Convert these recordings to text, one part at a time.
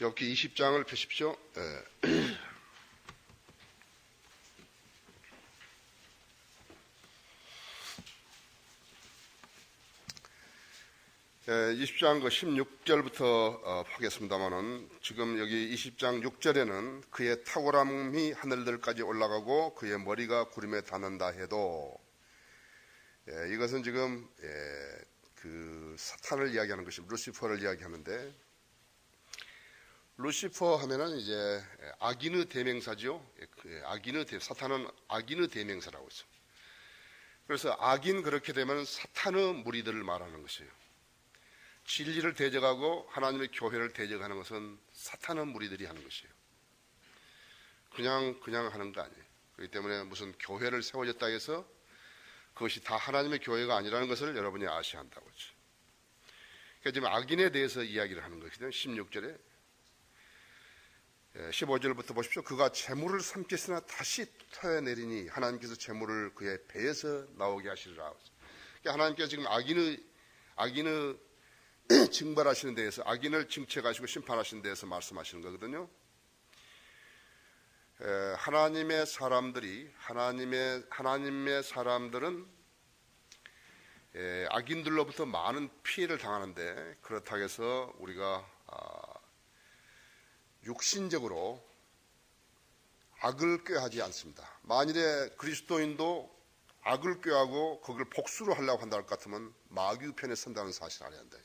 욥기 20장을 펴십시오. 20장 그 16절부터 하겠습니다만은 지금 여기 20장 6절에는 그의 탁월함이 하늘들까지 올라가고 그의 머리가 구름에 닿는다 해도 이것은 지금 그 사탄을 이야기하는 것이 루시퍼를 이야기하는데, 루시퍼 하면은 이제 악인의 대명사죠. 사탄은 악인의 대명사라고 했어요. 그래서 악인 그렇게 되면 사탄의 무리들을 말하는 것이에요. 진리를 대적하고 하나님의 교회를 대적하는 것은 사탄의 무리들이 하는 것이에요. 그냥 하는 거 아니에요. 그렇기 때문에 무슨 교회를 세워졌다 해서 그것이 다 하나님의 교회가 아니라는 것을 여러분이 아셔야 한다고 하죠. 그러니까 지금 악인에 대해서 이야기를 하는 것이거든요. 16절에 15절부터 보십시오. 그가 재물을 삼켰으나 다시 터내리니 하나님께서 재물을 그의 배에서 나오게 하시리라. 그러니까 하나님께서 지금 악인의 징벌하시는 데에서, 악인을 징책하시고 심판하시는 데에서 말씀하시는 거거든요. 하나님의 사람들은 악인들로부터 많은 피해를 당하는데, 그렇다고 해서 우리가 육신적으로 악을 꾀하지 않습니다. 만일에 그리스도인도 악을 꾀하고 그걸 복수로 하려고 한다 할 것 같으면 마귀 편에 선다는 사실을 알아야 한다.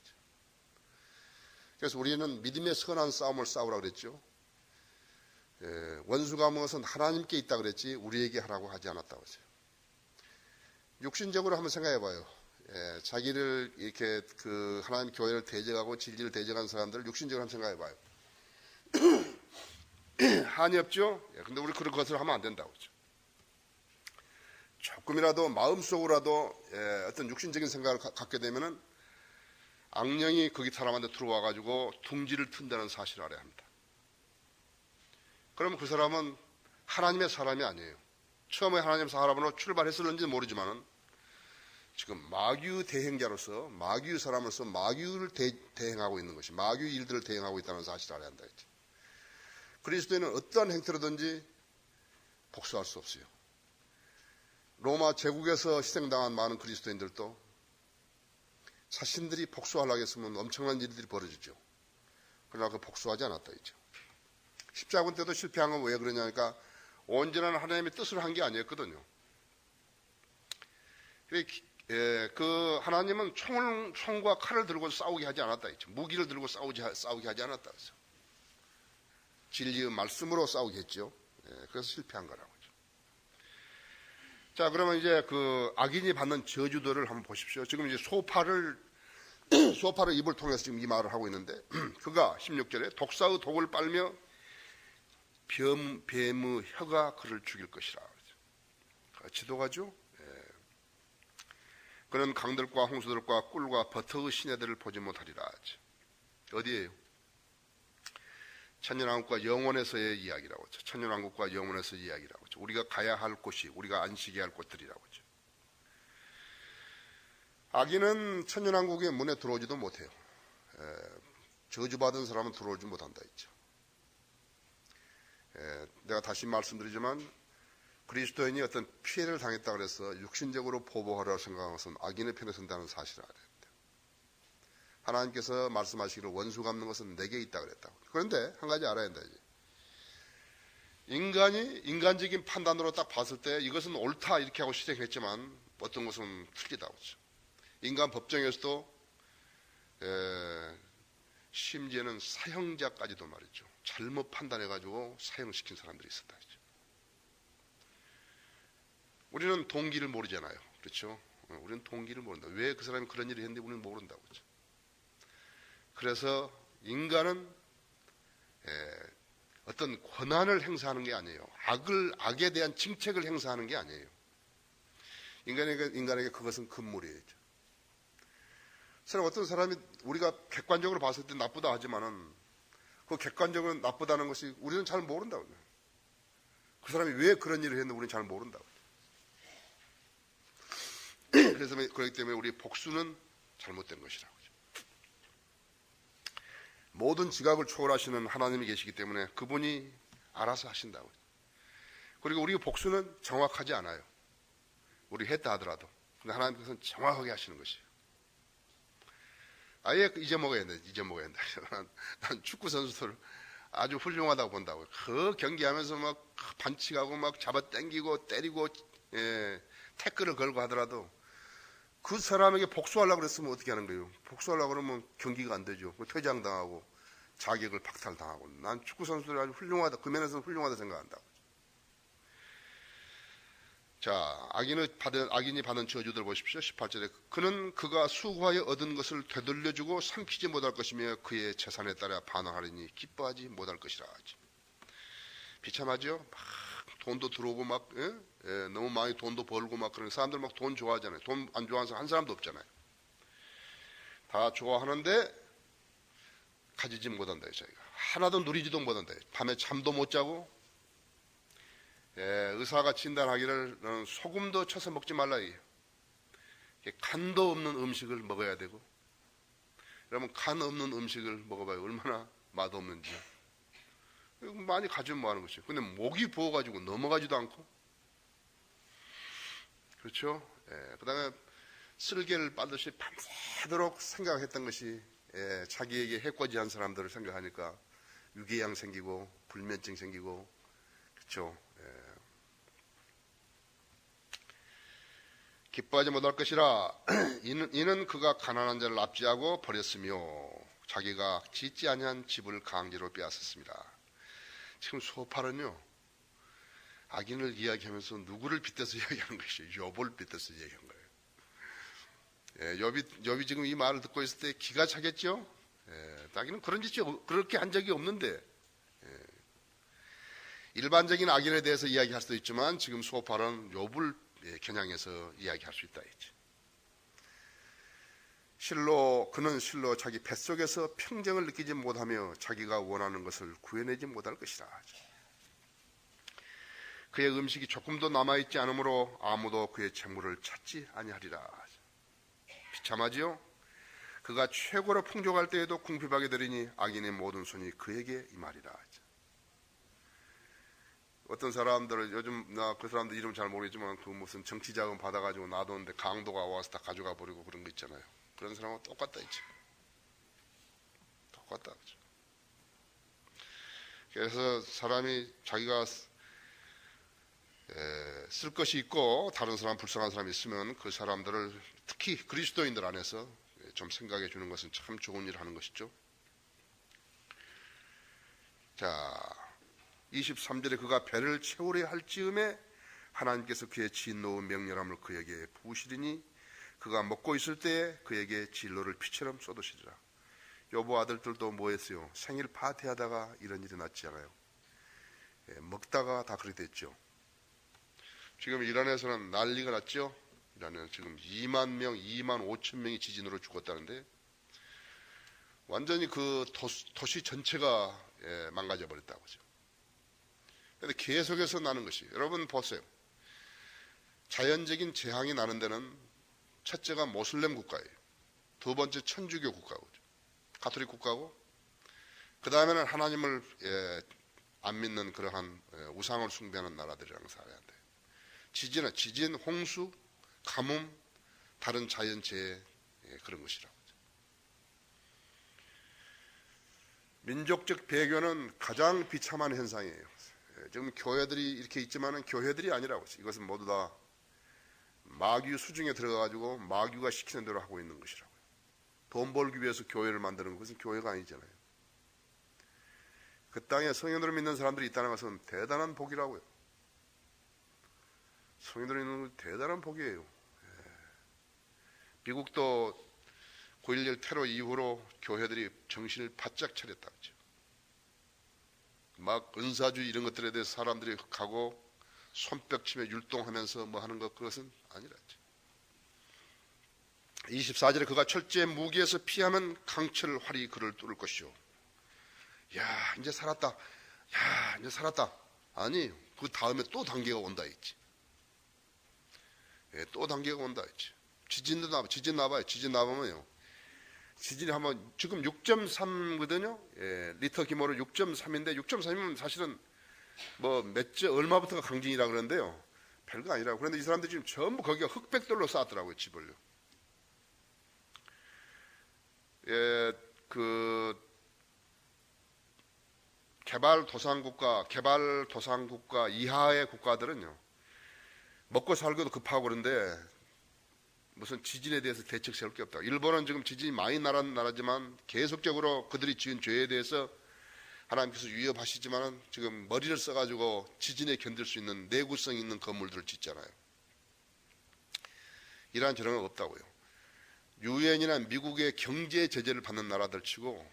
그래서 우리는 믿음의 선한 싸움을 싸우라고 그랬죠. 원수가 무엇은 하나님께 있다 그랬지 우리에게 하라고 하지 않았다고 했어요. 육신적으로 한번 생각해 봐요. 자기를 이렇게 그 하나님 교회를 대적하고 진리를 대적한 사람들을 육신적으로 한번 생각해 봐요. 한이 없죠? 근데 우리 그런 것을 하면 안 된다고 그러죠. 조금이라도 마음속으로라도 어떤 육신적인 생각을 갖게 되면은 악령이 거기 사람한테 들어와가지고 둥지를 튼다는 사실을 알아야 합니다. 그러면 그 사람은 하나님의 사람이 아니에요. 처음에 하나님의 사람으로 출발했을는지는 모르지만은 지금 마귀의 대행자로서, 마귀의 사람으로서 마귀를 대행하고 있는 것이, 마귀의 일들을 대행하고 있다는 사실을 알아야 한다 했죠. 그리스도인은 어떠한 행태로든지 복수할 수 없어요. 로마 제국에서 희생당한 많은 그리스도인들도 자신들이 복수하려고 했으면 엄청난 일들이 벌어지죠. 그러나 그 복수하지 않았다 했죠. 십자군 때도 실패한 건 왜 그러냐니까 온전한 하나님의 뜻을 한 게 아니었거든요. 그 하나님은 총과 칼을 들고 싸우게 하지 않았다 했죠. 무기를 들고 싸우게 하지 않았다 했어요. 진리의 말씀으로 싸우게 했죠. 그래서 실패한 거라고 하죠. 자, 그러면 이제 그 악인이 받는 저주들을 한번 보십시오. 지금 이제 소파를 입을 통해서 지금 이 말을 하고 있는데, 그가 16절에 독사의 독을 빨며 뱀의 혀가 그를 죽일 것이라. 지도가죠. 그는 강들과 홍수들과 꿀과 버터의 시내들을 보지 못하리라. 어디에요? 천년왕국과 영원에서의 이야기라고 하죠. 천년왕국과 영원에서의 이야기라고 하죠. 우리가 가야 할 곳이, 우리가 안식해야 할 곳들이라고 하죠. 악인은 천년왕국의 문에 들어오지도 못해요. 저주받은 사람은 들어오지 못한다 했죠. 내가 다시 말씀드리지만 그리스도인이 어떤 피해를 당했다 그래서 육신적으로 보복하려고 생각한 것은 악인의 편에 선다는 사실을 알아야 돼요. 하나님께서 말씀하시기를 원수 갚는 것은 내게 있다 그랬다고. 그런데 한 가지 알아야 한다. 인간이 인간적인 판단으로 딱 봤을 때 이것은 옳다 이렇게 하고 시작했지만 어떤 것은 틀리다고 하죠. 인간 법정에서도 심지어는 사형자까지도 말이죠. 잘못 판단해가지고 사형시킨 사람들이 있었다. 우리는 동기를 모르잖아요. 그렇죠? 우리는 동기를 모른다. 왜 그 사람이 그런 일을 했는데 우리는 모른다고 그러죠. 그래서 인간은 어떤 권한을 행사하는 게 아니에요. 악에 대한 징책을 행사하는 게 아니에요. 인간에게 그것은 금물이에요. 그래서 어떤 사람이 우리가 객관적으로 봤을 때 나쁘다 하지만은 그 객관적으로 나쁘다는 것이 우리는 잘 모른다고. 그 사람이 왜 그런 일을 했는데 우리는 잘 모른다고. 그래서 그렇기 때문에 우리 복수는 잘못된 것이라고. 모든 지각을 초월하시는 하나님이 계시기 때문에 그분이 알아서 하신다고. 그리고 우리 복수는 정확하지 않아요. 우리 했다 하더라도. 근데 하나님께서는 정확하게 하시는 것이에요. 아예 잊어먹어야 된다. 잊어먹어야 된다. 난 축구 선수들 아주 훌륭하다고 본다고요. 그 경기하면서 막 반칙하고 막 잡아당기고 때리고 태클을 걸고 하더라도 그 사람에게 복수하려고 그랬으면 어떻게 하는 거예요? 복수하려고 그러면 경기가 안 되죠. 퇴장당하고 자격을 박탈당하고. 난 축구 선수들이 아주 훌륭하다. 그 면에서는 훌륭하다 생각한다고. 자, 악인이 받은 저주들 보십시오. 18절에 그는 그가 수고하여 얻은 것을 되돌려주고 삼키지 못할 것이며 그의 재산에 따라 반환하리니 기뻐하지 못할 것이라. 비참하죠? 막 돈도 들어오고 막 너무 많이 돈도 벌고 막 그런 사람들 막 돈 좋아하잖아요. 돈 안 좋아하는 사람 한 사람도 없잖아요. 다 좋아하는데 가지지 못한다. 저희가 하나도 누리지도 못한다. 밤에 잠도 못 자고 의사가 진단하기를 너는 소금도 쳐서 먹지 말라. 간도 없는 음식을 먹어야 되고, 여러분 간 없는 음식을 먹어봐요. 얼마나 맛없는지. 많이 가지면 뭐 하는 것이죠. 근데 목이 부어가지고 넘어가지도 않고, 그렇죠? 그 다음에 쓸개를 빨듯이 밤새도록 생각했던 것이 자기에게 해코지한 사람들을 생각하니까 유궤양 생기고 불면증 생기고, 그렇죠? 기뻐하지 못할 것이라. 이는 그가 가난한 자를 납치하고 버렸으며 자기가 짓지 아니한 집을 강제로 빼앗았습니다. 지금 소팔은요, 악인을 이야기하면서 누구를 빗대서 이야기하는 것이에요? 욥을 빗대서 이야기한 거예요. 욥이 지금 이 말을 듣고 있을 때 기가 차겠죠? 자기는 그런 짓이 그렇게 한 적이 없는데, 일반적인 악인에 대해서 이야기할 수도 있지만 지금 소팔은 욥을 겨냥해서 이야기할 수 있다 했지. 그는 실로 자기 뱃속에서 평정을 느끼지 못하며 자기가 원하는 것을 구해내지 못할 것이라. 그의 음식이 조금도 남아있지 않으므로 아무도 그의 재물을 찾지 아니하리라. 비참하지요? 그가 최고로 풍족할 때에도 궁핍하게 되리니 악인의 모든 손이 그에게 임하리라. 어떤 사람들은 요즘 나 그 사람들 이름 잘 모르겠지만 그 무슨 정치 자금 받아가지고 놔뒀는데 강도가 와서 다 가져가 버리고 그런 거 있잖아요. 그런 사람은 똑같다 있지. 똑같다. 그렇죠? 그래서 사람이 자기가 쓸 것이 있고 다른 사람 불쌍한 사람이 있으면 그 사람들을 특히 그리스도인들 안에서 좀 생각해 주는 것은 참 좋은 일을 하는 것이죠. 자, 23절에 그가 배를 채우려 할 즈음에 하나님께서 그의 진노의 맹렬함을 그에게 부으시리니 그가 먹고 있을 때에 그에게 진로를 피처럼 쏟으시리라. 여보 아들들도 뭐 했어요? 생일 파티하다가 이런 일이 났지 않아요? 먹다가 다 그렇게 됐죠. 지금 이란에서는 난리가 났죠. 이란에는 지금 2만 명, 2만 5천 명이 지진으로 죽었다는데 완전히 그 도시 전체가 망가져 버렸다고 하죠. 그런데 계속해서 나는 것이, 여러분 보세요. 자연적인 재앙이 나는 데는 첫째가 모슬렘 국가예요. 두 번째 천주교 국가고, 가톨릭 국가고, 그 다음에는 하나님을 안 믿는 그러한 우상을 숭배하는 나라들이랑 살아야 돼. 지진, 홍수, 가뭄, 다른 자연재해, 그런 것이라고. 민족적 배교는 가장 비참한 현상이에요. 지금 교회들이 이렇게 있지만은 교회들이 아니라고. 이것은 모두 다 마귀 수중에 들어가가지고 마귀가 시키는 대로 하고 있는 것이라고요. 돈 벌기 위해서 교회를 만드는 것은 교회가 아니잖아요. 그 땅에 성령들을 믿는 사람들이 있다는 것은 대단한 복이라고요. 성령들을 믿는 것은 대단한 복이에요. 미국도 9.11 테러 이후로 교회들이 정신을 바짝 차렸다고 하죠. 막 은사주의 이런 것들에 대해서 사람들이 가고 손뼉치며 율동하면서 뭐 하는 것, 그것은 아니라죠. 24절에 그가 철저히 무기에서 피하면 강철 활이 그를 뚫을 것이요. 야, 이제 살았다. 야, 이제 살았다. 아니, 그 다음에 또 단계가 온다 했지. 또 단계가 온다 했지. 지진 나봐요. 지진 나보면요, 지진이 한번 지금 6.3거든요. 예, 리터 규모로 6.3인데 6.3이면 사실은 뭐 얼마부터가 강진이라 그러는데요. 별거 아니라고. 그런데 이 사람들이 지금 전부 거기가 흑백돌로 쌓았더라고요, 집을요. 예, 개발도상국가 이하의 국가들은요, 먹고 살기도 급하고 그런데 무슨 지진에 대해서 대책 세울 게 없다. 일본은 지금 지진이 많이 나는 나라지만 계속적으로 그들이 지은 죄에 대해서 하나님께서 위협하시지만 지금 머리를 써가지고 지진에 견딜 수 있는 내구성 있는 건물들을 짓잖아요. 이러한 저런 없다고요. 유엔이나 미국의 경제 제재를 받는 나라들 치고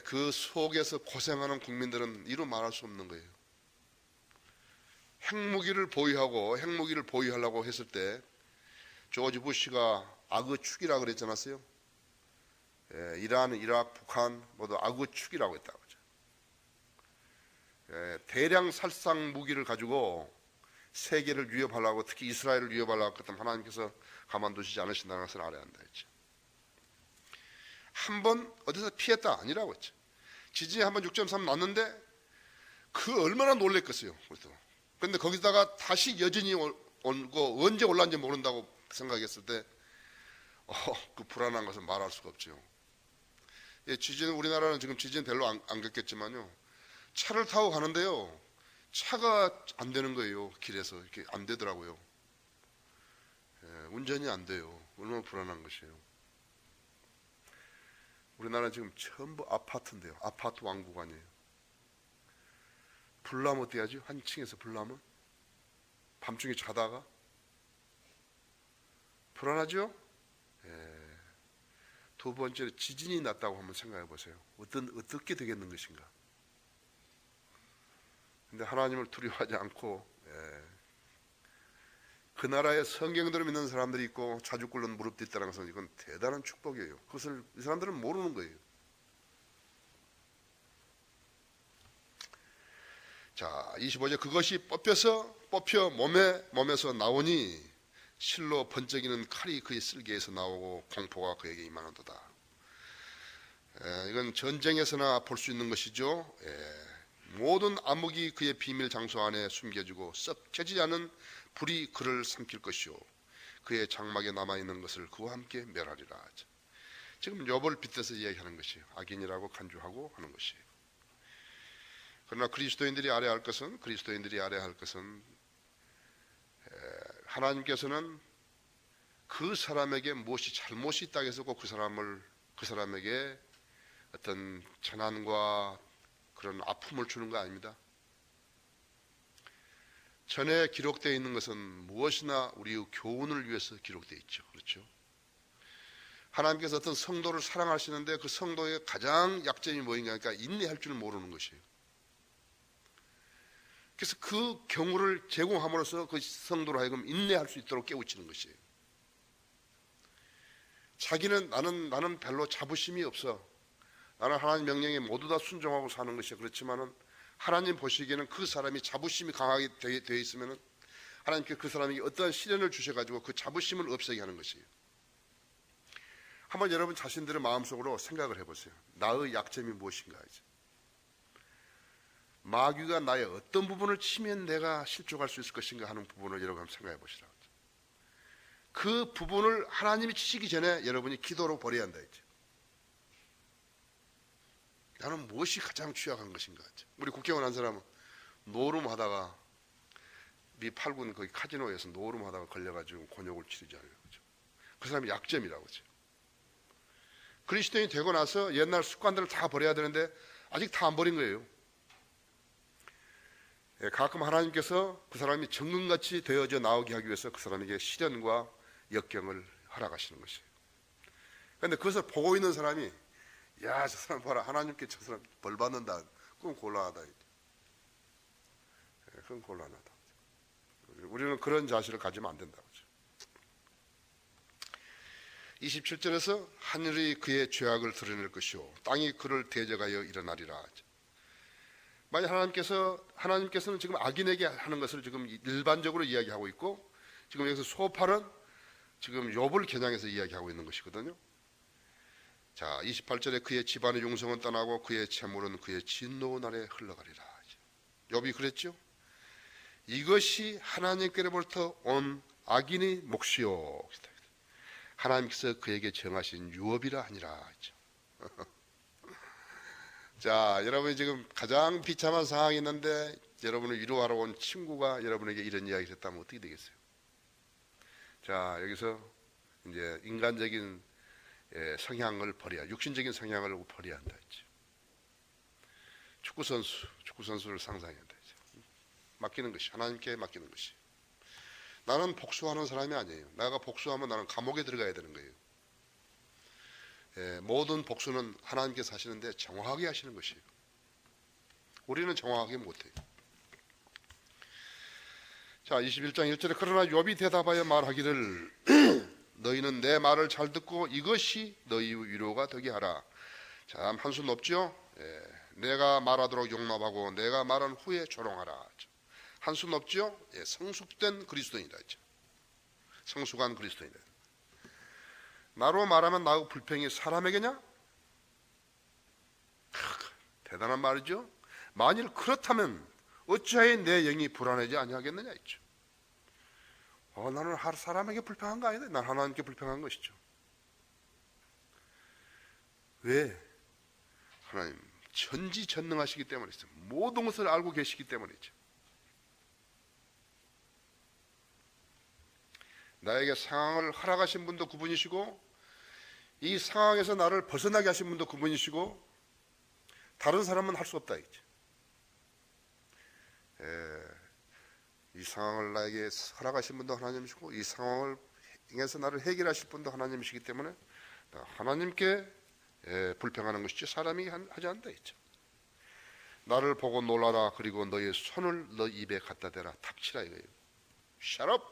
그 속에서 고생하는 국민들은 이루 말할 수 없는 거예요. 핵무기를 보유하려고 했을 때 조지 부시가 악의 축이라고 그랬지 않았어요? 이란, 이라크, 북한 모두 악의 축이라고 했다고 하죠. 대량 살상 무기를 가지고 세계를 위협하려고, 특히 이스라엘을 위협하려고 했던 하나님께서 가만두시지 않으신다는 것을 알아야 한다 했죠. 한 번 어디서 피했다 아니라고 했죠. 지진이 한 번 6.3 났는데 그 얼마나 놀랬겠어요. 그런데 거기다가 다시 여전히 오고 언제 올라온지 모른다고 생각했을 때 그 불안한 것은 말할 수가 없죠. 예, 지진, 우리나라는 지금 지진 별로 안 겪겠지만요, 차를 타고 가는데요, 차가 안 되는 거예요. 길에서 이렇게 안 되더라고요. 예, 운전이 안 돼요. 얼마나 불안한 것이에요. 우리나라는 지금 전부 아파트인데요. 아파트 왕국 아니에요. 불나면 어떻게 하죠? 한 층에서 불나면 밤중에 자다가 불안하죠? 예. 두 번째로 지진이 났다고 한번 생각해 보세요. 어떻게 되겠는 것인가? 근데 하나님을 두려워하지 않고 그 나라에 성경대로 믿는 사람들이 있고 자주 꿇는 무릎도 있다는 것은 이건 대단한 축복이에요. 그것을 이 사람들은 모르는 거예요. 자, 25절, 그것이 뽑혀 몸에서 나오니 실로 번쩍이는 칼이 그의 쓸개에서 나오고 공포가 그에게 임하는도다. 이건 전쟁에서나 볼 수 있는 것이죠. 모든 암흑이 그의 비밀 장소 안에 숨겨지고 썩 켜지지 않은 불이 그를 삼킬 것이요 그의 장막에 남아있는 것을 그와 함께 멸하리라. 지금 욥을 빗대서 이야기하는 것이에요. 악인이라고 간주하고 하는 것이에요. 그러나 그리스도인들이 알아야 할 것은 하나님께서는 그 사람에게 무엇이 잘못이 있다고 해서 꼭 그 사람에게 어떤 재난과 그런 아픔을 주는 거 아닙니다. 전에 기록되어 있는 것은 무엇이나 우리의 교훈을 위해서 기록되어 있죠. 그렇죠? 하나님께서 어떤 성도를 사랑하시는데 그 성도의 가장 약점이 뭐인가 하니까 인내할 줄 모르는 것이에요. 그래서 그 경우를 제공함으로써 그 성도로 하여금 인내할 수 있도록 깨우치는 것이에요. 자기는 나는 별로 자부심이 없어. 나는 하나님 명령에 모두 다 순종하고 사는 것이야. 그렇지만은 하나님 보시기에는 그 사람이 자부심이 강하게 되어 있으면은 하나님께 그 사람에게 어떠한 시련을 주셔가지고 그 자부심을 없애게 하는 것이에요. 한번 여러분 자신들의 마음속으로 생각을 해보세요. 나의 약점이 무엇인가 이제. 마귀가 나의 어떤 부분을 치면 내가 실족할 수 있을 것인가 하는 부분을 여러분 한번 생각해 보시라고. 그 부분을 하나님이 치시기 전에 여러분이 기도로 버려야 한다 했죠. 나는 무엇이 가장 취약한 것인가 했죠. 우리 국회의원 한 사람은 노름하다가 미 8군 거기 카지노에서 노름하다가 걸려가지고 곤욕을 치르지 않아요. 그 사람이 약점이라고 하죠. 그리스도인이 되고 나서 옛날 습관들을 다 버려야 되는데 아직 다 안 버린 거예요. 가끔 하나님께서 그 사람이 정금같이 되어져 나오게 하기 위해서 그 사람에게 시련과 역경을 허락하시는 것이에요. 그런데 그것을 보고 있는 사람이 야, 저 사람 봐라, 하나님께 저 사람 벌 받는다. 그건 곤란하다. 그건 곤란하다. 우리는 그런 자세를 가지면 안 된다고. 27절에서 하늘이 그의 죄악을 드러낼 것이요 땅이 그를 대적하여 일어나리라. 만약 하나님께서는 지금 악인에게 하는 것을 지금 일반적으로 이야기하고 있고, 지금 여기서 소팔은 지금 욥을 겨냥해서 이야기하고 있는 것이거든요. 자, 28절에 그의 집안의 융성은 떠나고 그의 재물은 그의 진노 날에 흘러가리라. 욥이 그랬죠. 이것이 하나님께로부터 온 악인의 몫이요. 하나님께서 그에게 정하신 유업이라 하니라. 자, 여러분이 지금 가장 비참한 상황이 있는데 여러분을 위로하러 온 친구가 여러분에게 이런 이야기를 했다면 어떻게 되겠어요? 자, 여기서 이제 인간적인 성향을 버려야, 육신적인 성향을 버려야 한다 했죠. 축구 선수를 상상해야 한다 했죠. 맡기는 것이, 하나님께 맡기는 것이. 나는 복수하는 사람이 아니에요. 내가 복수하면 나는 감옥에 들어가야 되는 거예요. 모든 복수는 하나님께서 하시는데 정확하게 하시는 것이에요. 우리는 정확하게 못해요. 자, 21장 1절에 그러나 욥이 대답하여 말하기를 너희는 내 말을 잘 듣고 이것이 너희 위로가 되게 하라. 참 한 수 높죠. 내가 말하도록 용납하고 내가 말한 후에 조롱하라. 한 수 높죠. 성숙된 그리스도인이다. 성숙한 그리스도인이다. 나로 말하면 나하고 불평이 사람에게냐? 대단한 말이죠. 만일 그렇다면 어찌하여 내 영이 불안하지 아니하겠느냐 했죠. 나는 사람에게 불평한 거 아니다. 난 하나님께 불평한 것이죠. 왜? 하나님 전지전능하시기 때문이죠. 모든 것을 알고 계시기 때문이죠. 나에게 상황을 허락하신 분도 그분이시고 이 상황에서 나를 벗어나게 하신 분도 그분이시고 다른 사람은 할 수 없다 이죠. 이 상황을 나에게 허락하신 분도 하나님이시고 이 상황을 통해서 나를 해결하실 분도 하나님이시기 때문에 하나님께 불평하는 것이지 사람이 하지 않다 했죠. 나를 보고 놀라라. 그리고 너의 손을 너 입에 갖다 대라. 닥치라 이거예요. Shut up.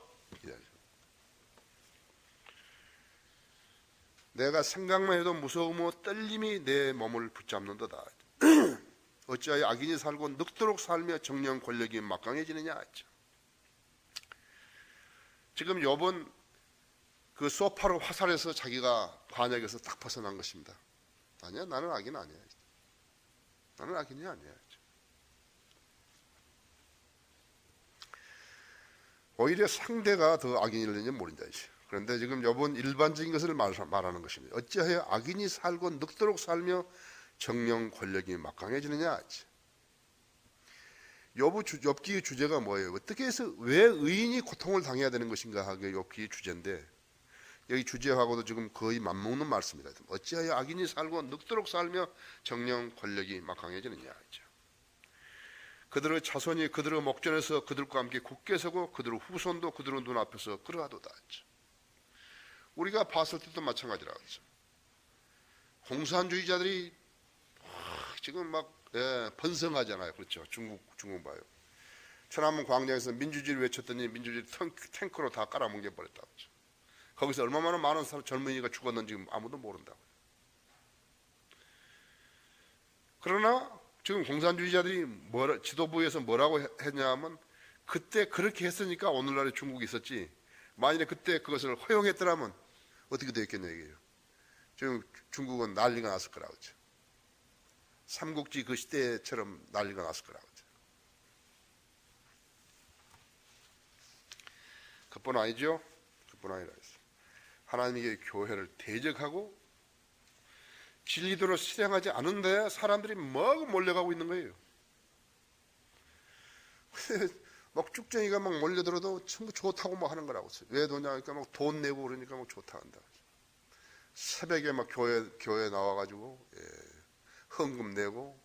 내가 생각만 해도 무서우며 떨림이 내 몸을 붙잡는도다. 어찌하여 악인이 살고 늙도록 살며 정령 권력이 막강해지느냐 했죠. 지금 욥은 그 소파로 화살해서 자기가 반역에서 딱 벗어난 것입니다. 아니야, 나는 악인 아니야. 나는 악인이 아니야. 오히려 상대가 더 악인일는지 모른다. 그런데 지금 욥은 일반적인 것을 말하는 것입니다. 어찌하여 악인이 살고 늙도록 살며 정령 권력이 막강해지느냐. 욥기의 주제가 뭐예요? 어떻게 해서 왜 의인이 고통을 당해야 되는 것인가 하게 욥기의 주제인데 여기 주제하고도 지금 거의 맞먹는 말씀입니다. 어찌하여 악인이 살고 늙도록 살며 정령 권력이 막강해지느냐. 그들의 자손이 그들의 목전에서 그들과 함께 굳게 서고 그들의 후손도 그들의 눈앞에서 그러하도다. 우리가 봤을 때도 마찬가지라고 했죠. 공산주의자들이 지금 막 번성하잖아요. 그렇죠. 중국 봐요. 천안문 광장에서 민주주의를 외쳤더니 민주주의 탱크로 다 깔아뭉개 버렸다고 했죠. 거기서 얼마나 많은 젊은이가 죽었는지 아무도 모른다고요. 그러나 지금 공산주의자들이 지도부에서 뭐라고 했냐 하면 그때 그렇게 했으니까 오늘날의 중국이 있었지 만일에 그때 그것을 허용했더라면 어떻게 되었겠냐 이게요. 지금 중국은 난리가 났을 거라고 했죠. 삼국지 그 시대처럼 난리가 났을 거라고 했죠. 그뿐 아니죠. 그뿐 아니라 하나님의 교회를 대적하고 진리대로 실행하지 않은데 사람들이 막 몰려가고 있는 거예요. 막 쭉쟁이가 막 몰려들어도 전부 좋다고 막 하는 거라고. 왜 도냐 하니까 막 돈 내고 그러니까 막 좋다 한다. 새벽에 막 교회 나와가지고 헌금 내고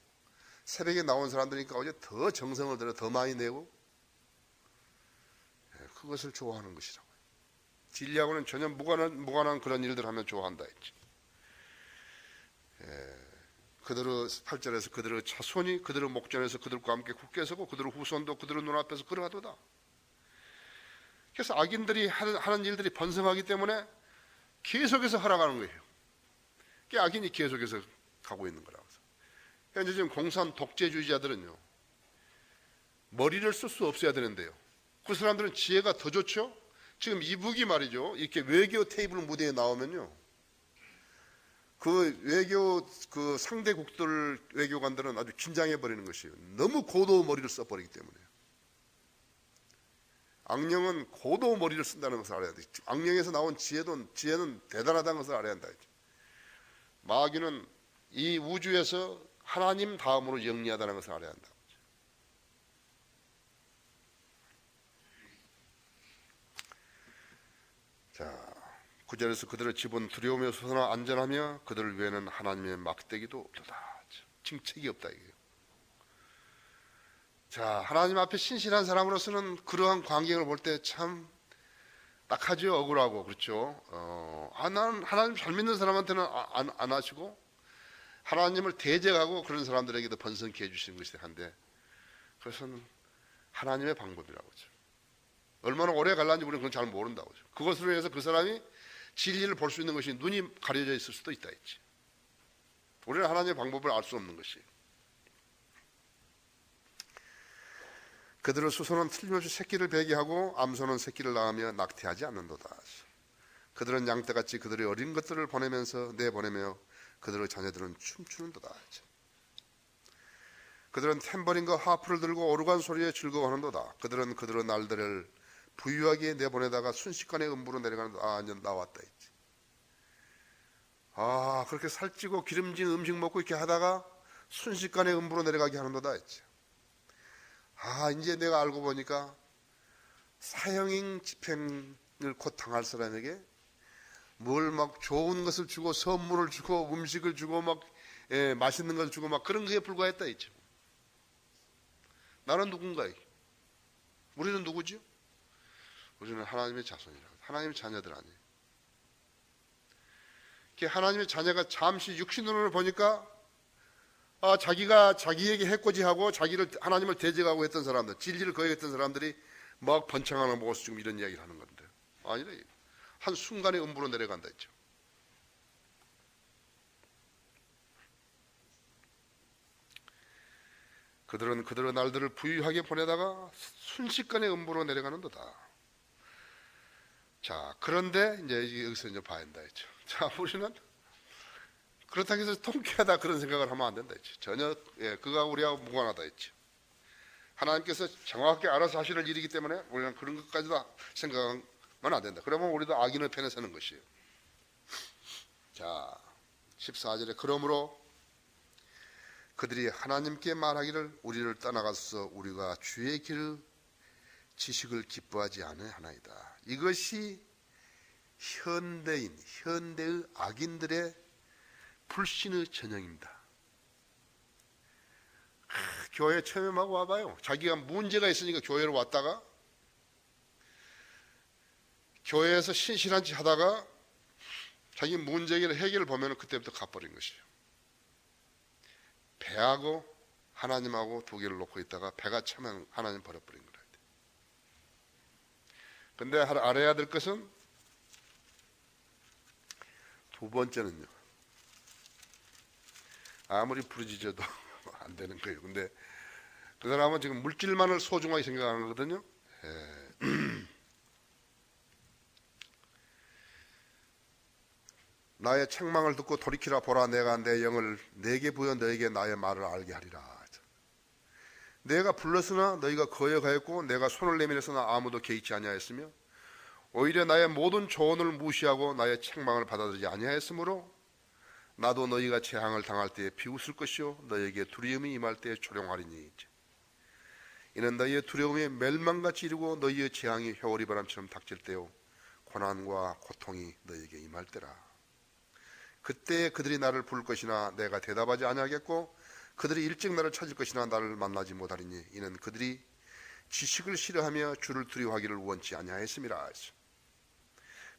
새벽에 나온 사람들이니까 어제 더 정성을 들여 더 많이 내고 그것을 좋아하는 것이라고. 진리하고는 전혀 무관한 그런 일들 하면 좋아한다 했지. 그들의 8절에서 그들의 자손이 그들의 목전에서 그들과 함께 굳게 서고 그들의 후손도 그들의 눈앞에서 그러하도다. 그래서 악인들이 하는 일들이 번성하기 때문에 계속해서 허락하는 거예요. 그게 악인이 계속해서 가고 있는 거라고. 현재 지금 공산 독재주의자들은요 머리를 쓸 수 없어야 되는데요 그 사람들은 지혜가 더 좋죠. 지금 이북이 말이죠 이렇게 외교 테이블 무대에 나오면요 그 외교 그 상대국들 외교관들은 아주 긴장해 버리는 것이에요. 너무 고도 머리를 써버리기 때문에. 악령은 고도 머리를 쓴다는 것을 알아야 돼. 악령에서 나온 지혜는 대단하다는 것을 알아야 한다. 마귀는 이 우주에서 하나님 다음으로 영리하다는 것을 알아야 한다. 자, 9절에서 그들의 집은 두려움에 솟아나 안전하며 그들을 위에는 하나님의 막대기도 없도다. 징책이 없다 이게요. 자, 하나님 앞에 신실한 사람으로서는 그러한 광경을 볼 때 참 딱하죠. 억울하고 그렇죠. 하나님 잘 믿는 사람한테는 안 하시고 하나님을 대적하고 그런 사람들에게도 번성케 해주시는 것이 한데 그것은 하나님의 방법이라고 하죠. 얼마나 오래 갈란지 우리는 그건 잘 모른다고 하죠. 그것으로 해서 그 사람이 진리를 볼 수 있는 것이 눈이 가려져 있을 수도 있다 했지. 우리는 하나님의 방법을 알 수 없는 것이에요. 그들의 수소는 틀림없이 새끼를 배기하고 암소는 새끼를 낳으며 낙태하지 않는도다. 그들은 양떼같이 그들의 어린 것들을 보내면서 내보내며 그들의 자녀들은 춤추는도다. 그들은 탬버린과 하프를 들고 오르간 소리에 즐거워하는도다. 그들은 그들의 날들을 부유하게 내보내다가 순식간에 음부로 내려가는 이제 나왔다 했지. 그렇게 살찌고 기름진 음식 먹고 이렇게 하다가 순식간에 음부로 내려가게 하는도다 했지. 이제 내가 알고 보니까 사형인 집행을 곧 당할 사람에게 뭘 막 좋은 것을 주고 선물을 주고 음식을 주고 막 맛있는 것을 주고 막 그런 것에 불과했다 했죠. 나는 누군가? 우리는 누구죠? 우리는 하나님의 자손이라고. 하나님의 자녀들 아니에요. 하나님의 자녀가 잠시 육신으로 보니까 자기가 자기에게 해코지하고 자기를 하나님을 대적하고 했던 사람들, 진리를 거역했던 사람들이 막 번창하는 모습 지금 이런 이야기를 하는 건데 아니래. 한 순간에 음부로 내려간다 했죠. 그들은 그들의 날들을 부유하게 보내다가 순식간에 음부로 내려가는도다. 자, 그런데 이제 여기서 이제 봐야 한다 했죠. 자, 우리는 그렇다고 해서 통쾌하다 그런 생각을 하면 안 된다 했죠. 전혀 그가 우리하고 무관하다 했죠. 하나님께서 정확하게 알아서 하시는 일이기 때문에 우리는 그런 것까지도 생각하면 안 된다. 그러면 우리도 악인의 편에 서는 것이에요. 자, 14절에 그러므로 그들이 하나님께 말하기를 우리를 떠나가서 우리가 주의 길 지식을 기뻐하지 아니하나이다. 이것이 현대의 악인들의 불신의 전형입니다. 교회 처음하고 와봐요. 자기가 문제가 있으니까 교회로 왔다가 교회에서 신실한 짓 하다가 자기 문제를 해결을 보면 그때부터 가버린 것이에요. 배하고 하나님하고 두 개를 놓고 있다가 배가 차면 하나님 버려버린 거라. 근데 알아야 될 것은 두 번째는요. 아무리 부르짖어도 안 되는 거예요. 근데 그 사람은 지금 물질만을 소중하게 생각하는 거거든요. 나의 책망을 듣고 돌이키라. 보라, 내가 내 영을 내게 부여 너에게 나의 말을 알게 하리라. 내가 불렀으나 너희가 거역하였고 내가 손을 내밀었으나 아무도 개의치 아니하였으며 오히려 나의 모든 조언을 무시하고 나의 책망을 받아들이지 아니하였으므로 나도 너희가 재앙을 당할 때에 비웃을 것이요 너희에게 두려움이 임할 때에 조롱하리니 이는 너희의 두려움이 멸망같이 이르고 너희의 재앙이 회오리 바람처럼 닥칠 때요 고난과 고통이 너희에게 임할 때라. 그때 그들이 나를 부를 것이나 내가 대답하지 아니하겠고 그들이 일찍 나를 찾을 것이나 나를 만나지 못하리니 이는 그들이 지식을 싫어하며 주를 두려워하기를 원치 아니하였음이라.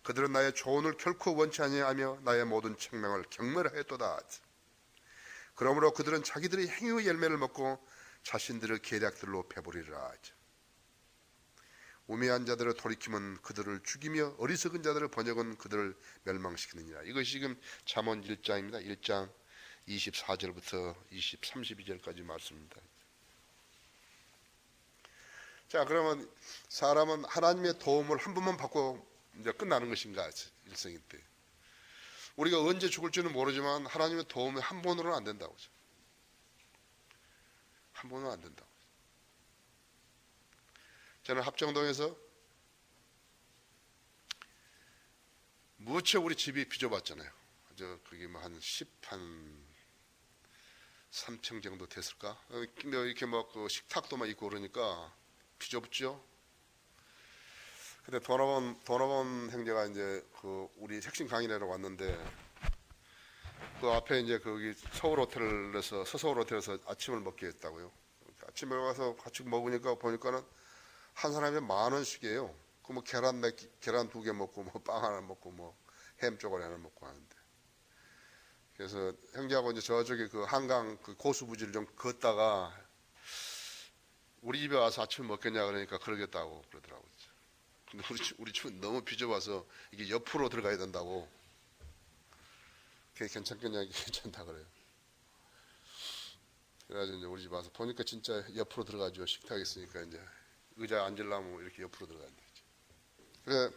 그들은 나의 조언을 결코 원치 아니하며 나의 모든 책망을 경멸하였도다. 그러므로 그들은 자기들의 행위의 열매를 먹고 자신들의 계략들로 배부리리라. 우매한 자들의 돌이킴은 그들을 죽이며 어리석은 자들의 번역은 그들을 멸망시키느니라. 이것이 지금 잠언 1장입니다. 1장 24절부터 32절까지 말씀입니다. 자, 그러면 사람은 하나님의 도움을 한 번만 받고 이제 끝나는 것인가? 일생일 때 우리가 언제 죽을지는 모르지만 하나님의 도움이 한 번으로는 안 된다고. 한 번은 안 된다고. 저는 합정동에서 무척 우리 집이 비좁았잖아요. 그게 뭐 한 3평 정도 됐을까? 이렇게 막 그 식탁도 막 있고 그러니까 비좁죠. 근데 도너번 형제가 이제 그 우리 핵심 강의를 왔는데 그 앞에 이제 거기 서울 호텔에서 서서울 호텔에서 아침을 먹게 했다고요. 아침에 가서 같이 먹으니까 보니까는 한 사람에 10,000원씩이에요. 그 뭐 계란 2개 먹고 뭐 빵 하나 먹고 뭐 햄 쪼가리 하나 먹고 하는데. 그래서 형제하고 이제 저쪽에 그 한강 그 고수부지를 좀 걷다가 우리 집에 와서 아침 먹겠냐 그러니까 그러겠다고 그러더라고요. 근데 우리 집은 너무 비좁아서 이게 옆으로 들어가야 된다고. 그게 괜찮겠냐, 괜찮다 그래요. 그래가지고 이제 우리 집 와서 보니까 진짜 옆으로 들어가죠. 식탁 있으니까 이제 의자에 앉으려면 이렇게 옆으로 들어가야 되죠. 그래,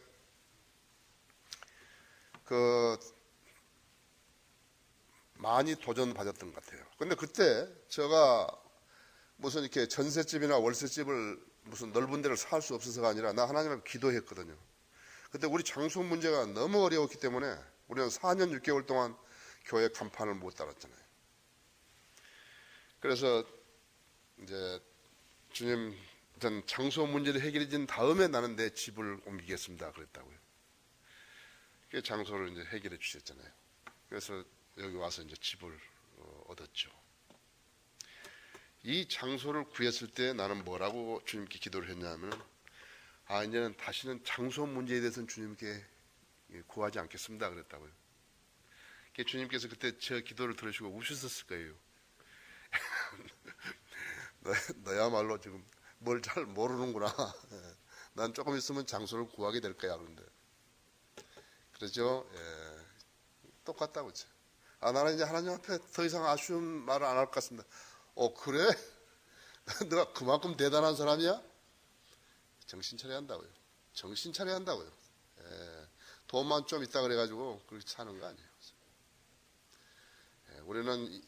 많이 도전받았던 것 같아요. 근데 그때 제가 무슨 이렇게 전셋집이나 월세집을 무슨 넓은 데를 살 수 없어서가 아니라 나 하나님을 기도했거든요. 그때 우리 장소 문제가 너무 어려웠기 때문에 우리는 4년 6개월 동안 교회 간판을 못 달았잖아요. 그래서 이제 주님, 전 장소 문제를 해결해진 다음에 나는 내 집을 옮기겠습니다 그랬다고요. 그 장소를 이제 해결해 주셨잖아요. 그래서 여기 와서 이제 집을 얻었죠. 이 장소를 구했을 때 나는 뭐라고 주님께 기도를 했냐면, 이제는 다시는 장소 문제에 대해서는 주님께 구하지 않겠습니다 그랬다고요. 주님께서 그때 저 기도를 들으시고 우셨을 거예요. 너야말로 지금 뭘 잘 모르는구나. 난 조금 있으면 장소를 구하게 될 거야 그런데. 그러죠. 예. 똑같다고 그죠. 나는 이제 하나님 앞에 더 이상 아쉬운 말을 안 할 것 같습니다. 그래? 너가 그만큼 대단한 사람이야? 정신 차려야 한다고요. 정신 차려야 한다고요. 예. 돈만 좀 있다 그래가지고 그렇게 사는 거 아니에요. 예. 우리는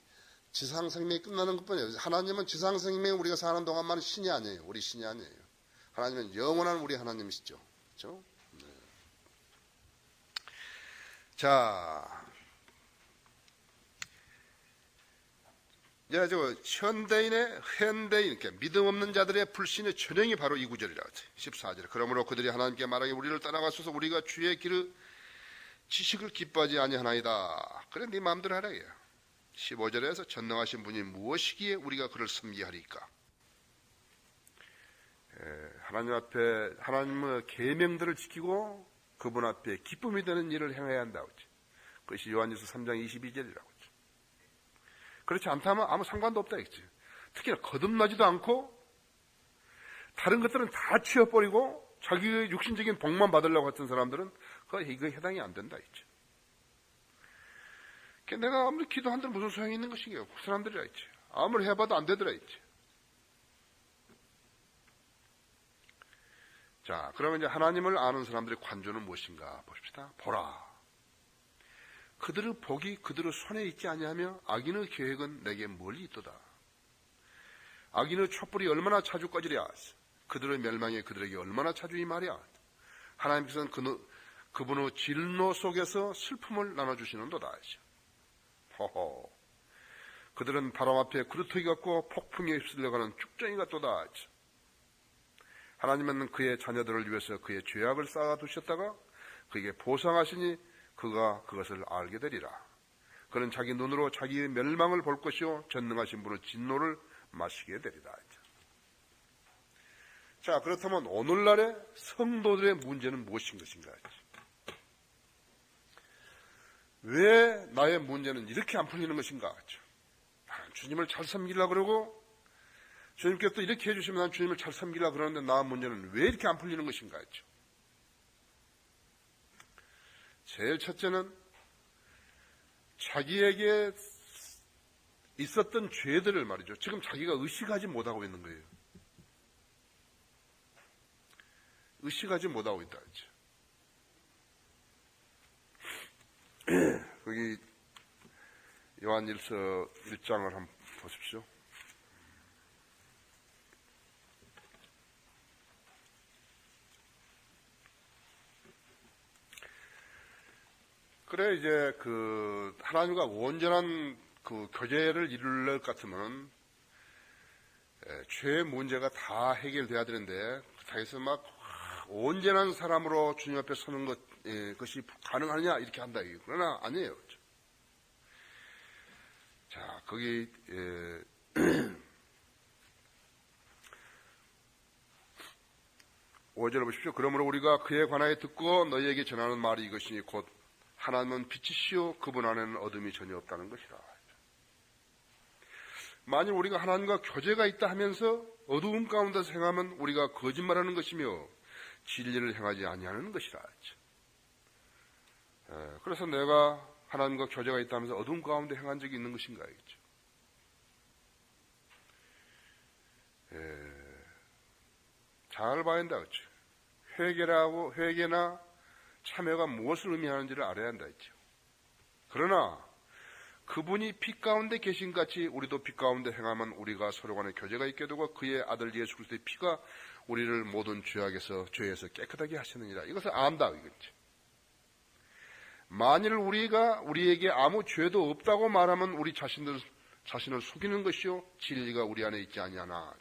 지상 생명이 끝나는 것뿐이에요. 하나님은 지상 생명 우리가 사는 동안만 신이 아니에요. 우리 신이 아니에요. 하나님은 영원한 우리 하나님이시죠. 그렇죠? 네. 자, 이제 현대인, 그러니까 믿음 없는 자들의 불신의 전형이 바로 이 구절이라고 했어요. 14절. 그러므로 그들이 하나님께 말하기 우리를 떠나가소서 우리가 주의 길을 지식을 기뻐하지 아니하나이다. 그래 네 마음대로 하라 이거야. 15절에서 전능하신 분이 무엇이기에 우리가 그를 섬기하리까? 하나님 앞에 하나님의 계명들을 지키고 그분 앞에 기쁨이 되는 일을 행해야 한다고 했죠. 그것이 요한일서 3장 22절이라고 했죠. 그렇지 않다면 아무 상관도 없다 했죠. 특히나 거듭나지도 않고 다른 것들은 다 치워버리고 자기의 육신적인 복만 받으려고 했던 사람들은 이거 해당이 안 된다 했죠. 내가 아무리 기도한들 무슨 소용이 있는 것이게요. 그 사람들이라 했지. 아무리 해봐도 안 되더라 했지. 자, 그러면 이제 하나님을 아는 사람들의 관조는 무엇인가 봅시다. 보라. 그들의 복이 그들의 손에 있지 아니하며 악인의 계획은 내게 멀리 있도다. 악인의 촛불이 얼마나 자주 꺼지랴. 그들의 멸망이 그들에게 얼마나 자주 임하랴. 하나님께서는 그분의 진노 속에서 슬픔을 나눠주시는도다. 허허. 그들은 바람 앞에 그루터기 같고 폭풍에 휩쓸려가는 쭉정이 같도다. 하나님은 그의 자녀들을 위해서 그의 죄악을 쌓아두셨다가 그에게 보상하시니 그가 그것을 알게 되리라. 그는 자기 눈으로 자기의 멸망을 볼 것이요 전능하신 분의 진노를 마시게 되리라. 자, 그렇다면 오늘날의 성도들의 문제는 무엇인 것인가? 왜 나의 문제는 이렇게 안 풀리는 것인가? 주님을 잘 섬기려고 그러고 주님께서 또 이렇게 해주시면 난 주님을 잘 섬기려고 그러는데 나 문제는 왜 이렇게 안 풀리는 것인가? 제일 첫째는 자기에게 있었던 죄들을 말이죠. 지금 자기가 의식하지 못하고 있는 거예요. 의식하지 못하고 있다. 거기 요한일서 1장을 한번 보십시오. 그래, 이제 하나님과 온전한 교제를 이룰 것 같으면 죄의 문제가 다 해결돼야 되는데, 자기서 막 온전한 사람으로 주님 앞에 서는 것이 가능하느냐 이렇게 한다. 그러나 아니에요. 자, 거기 5절을 보십시오. 그러므로 우리가 그에 관하여 듣고 너희에게 전하는 말이 이것이니 곧 하나님은 빛이시오 그분 안에는 어둠이 전혀 없다는 것이라. 만일 우리가 하나님과 교제가 있다 하면서 어두움 가운데서 행하면 우리가 거짓말하는 것이며 진리를 행하지 아니하는 것이라. 그래서 내가 하나님과 교제가 있다 하면서 어두움 가운데 행한 적이 있는 것인가 겠죠. 잘 봐야 한다 그렇죠. 회개나 참회가 무엇을 의미하는지를 알아야 한다 했죠. 그러나 그분이 빛 가운데 계신 같이 우리도 빛 가운데 행하면 우리가 서로 간에 교제가 있게 되고 그의 아들 예수 그리스도의 피가 우리를 모든 죄에서 깨끗하게 하시느니라. 이것을 안다 이거죠. 만일 우리가 우리에게 아무 죄도 없다고 말하면 우리 자신을 속이는 것이요 진리가 우리 안에 있지 아니하나.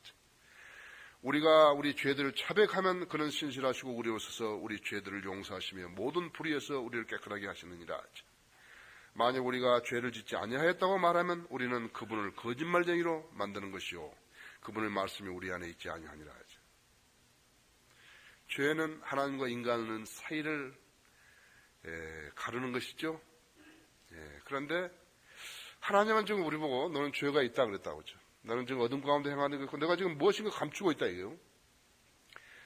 우리가 우리 죄들을 자백하면 그는 신실하시고 우리로서서 우리 죄들을 용서하시며 모든 불의에서 우리를 깨끗하게 하시느니라. 만약 우리가 죄를 짓지 아니하였다고 말하면 우리는 그분을 거짓말쟁이로 만드는 것이요 그분의 말씀이 우리 안에 있지 아니하니라. 죄는 하나님과 인간의 사이를 가르는 것이죠. 그런데 하나님은 지금 우리 보고 너는 죄가 있다 그랬다고 하죠. 나는 지금 어둠 가운데 행하는 거 있고 내가 지금 무엇인가 감추고 있다 이거요.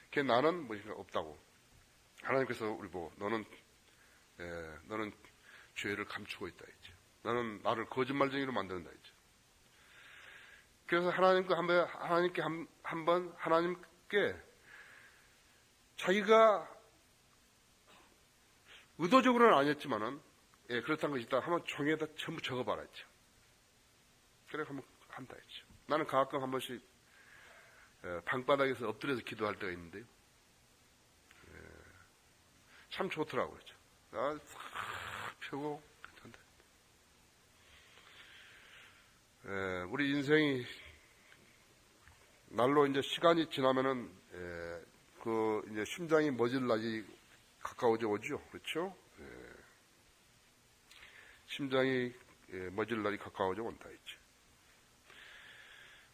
그게 나는 무엇인가 없다고. 하나님께서 우리 보고 너는 죄를 감추고 있다 했죠. 나는 나를 거짓말쟁이로 만드는다 했죠. 그래서 하나님께 한번 하나님께 자기가 의도적으로는 아니었지만은 그렇다는 것이 있다 하면 종이에다 전부 적어봐라 했죠. 그래 한번 한다 했죠. 나는 가끔 한 번씩 방바닥에서 엎드려서 기도할 때가 있는데요. 참 좋더라고요. 싹 펴고 한다. 우리 인생이 날로 이제 시간이 지나면은 이제 심장이 멎을 날이 가까워져 오죠. 그렇죠? 심장이 멎을 날이 가까워져 온다 했죠.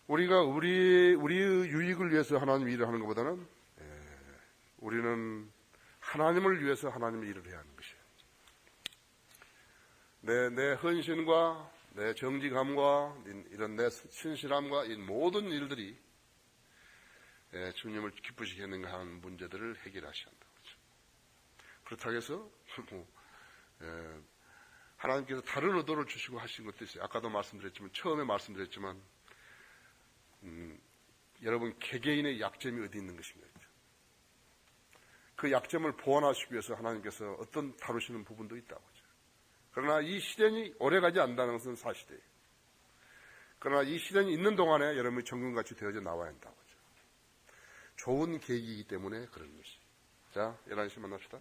우리가 우리의 유익을 위해서 하나님 일을 하는 것보다는 우리는 하나님을 위해서 하나님의 일을 해야 하는 것이에요. 내 헌신과 내 정직함과 이런 내 신실함과 이 모든 일들이 주님을 기쁘시게 하는 문제들을 해결하셔야 한다. 그렇다고 해서 하나님께서 다른 의도를 주시고 하신 것도 있어요. 아까도 처음에 말씀드렸지만 여러분 개개인의 약점이 어디 있는 것인가. 그 약점을 보완하시기 위해서 하나님께서 어떤 다루시는 부분도 있다고 하죠. 그러나 이 시련이 오래가지 않는다는 것은 사실이에요. 그러나 이 시련이 있는 동안에 여러분이 정금같이 되어져 나와야 한다고 하죠. 좋은 계기이기 때문에 그런 것이. 자, 11시 만납시다.